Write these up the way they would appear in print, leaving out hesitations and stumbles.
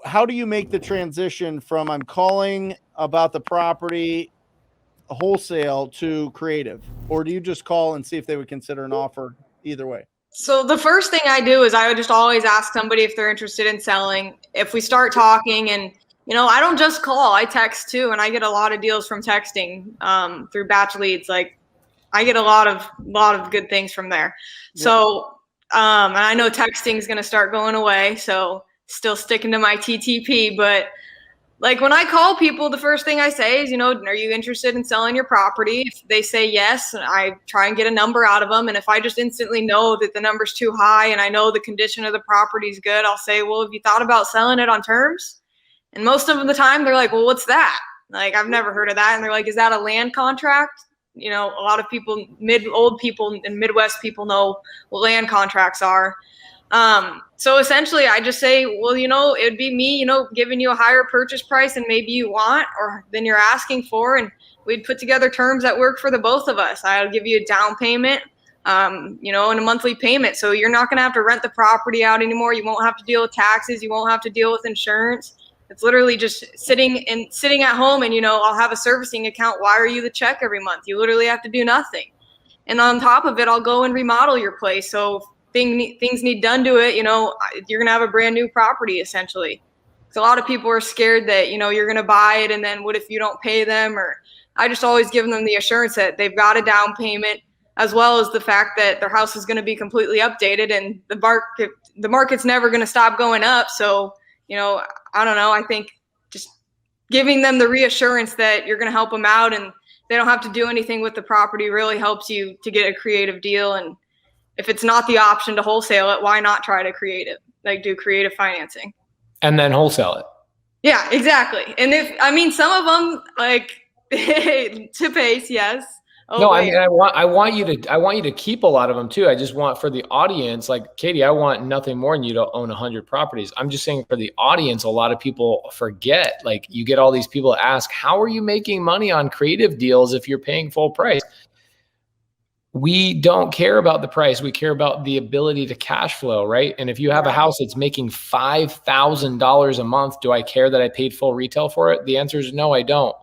how do you make the transition from I'm calling about the property wholesale to creative, or do you just call and see if they would consider an offer either way? So the first thing I do is I would just always ask somebody if they're interested in selling. If we start talking, and I don't just call, I text too, and I get a lot of deals from texting through BatchLeads. Like I get a lot of good things from there. Yep. So and I know texting is going to start going away, so still sticking to my TTP, but like when I call people, the first thing I say is, are you interested in selling your property? If they say yes, I try and get a number out of them. And if I just instantly know that the number's too high and I know the condition of the property is good, I'll say, well, have you thought about selling it on terms? And most of the time they're like, well, what's that? Like, I've never heard of that. And they're like, is that a land contract? A lot of people, old people and Midwest people know what land contracts are. So essentially I just say, well, it'd be me, giving you a higher purchase price than maybe you want or than you're asking for. And we'd put together terms that work for the both of us. I'll give you a down payment, and a monthly payment. So you're not going to have to rent the property out anymore. You won't have to deal with taxes. You won't have to deal with insurance. It's literally just sitting at home and, I'll have a servicing account. Wire you the check every month. You literally have to do nothing. And on top of it, I'll go and remodel your place. So things need done to it, you're going to have a brand new property essentially. So a lot of people are scared that, you're going to buy it and then what if you don't pay them? Or I just always give them the assurance that they've got a down payment, as well as the fact that their house is going to be completely updated and the market's never going to stop going up. So, I don't know. I think just giving them the reassurance that you're going to help them out and they don't have to do anything with the property really helps you to get a creative deal. And if it's not the option to wholesale it, why not try to do creative financing? And then wholesale it. Yeah, exactly. And some of them like to pace, yes. Oh, no, wait. I want you to keep a lot of them too. I just want for the audience, like Katie, I want nothing more than you to own 100 properties. I'm just saying for the audience, a lot of people forget, like you get all these people ask, how are you making money on creative deals if you're paying full price? We don't care about the price. We care about the ability to cash flow, right? And if you have a house that's making $5,000 a month, do I care that I paid full retail for it? The answer is no, I don't.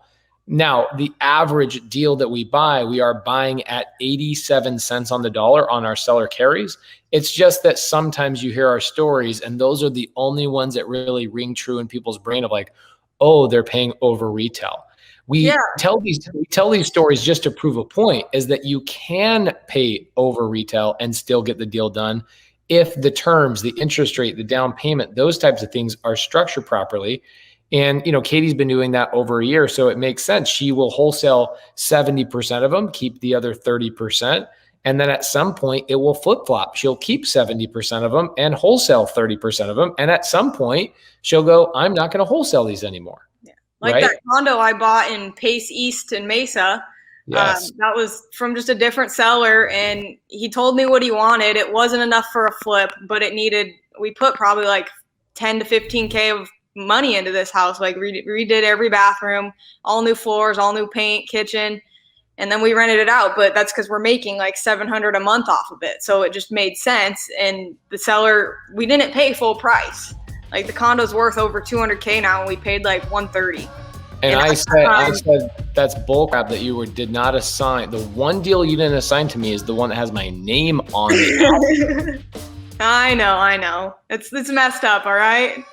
Now, the average deal that we buy, we are buying at 87 cents on the dollar on our seller carries. It's just that sometimes you hear our stories and those are the only ones that really ring true in people's brain of like, oh, they're paying over retail. We tell these stories just to prove a point, is that you can pay over retail and still get the deal done if the terms, the interest rate, the down payment, those types of things are structured properly. And, Katie's been doing that over a year, so it makes sense. She will wholesale 70% of them, keep the other 30%. And then at some point it will flip-flop. She'll keep 70% of them and wholesale 30% of them. And at some point she'll go, I'm not going to wholesale these anymore. Like that condo I bought in Pace East in Mesa. Yes. That was from just a different seller. And he told me what he wanted. It wasn't enough for a flip, but we put probably like 10 to 15K of money into this house. Like redid every bathroom, all new floors, all new paint, kitchen. And then we rented it out, but that's because we're making like $700 a month off of it. So it just made sense. And the seller, we didn't pay full price. Like the condo's worth over 200K now, and we paid like 130. And I said that's bullcrap that you did not assign. The one deal you didn't assign to me is the one that has my name on it. I know. It's messed up. All right.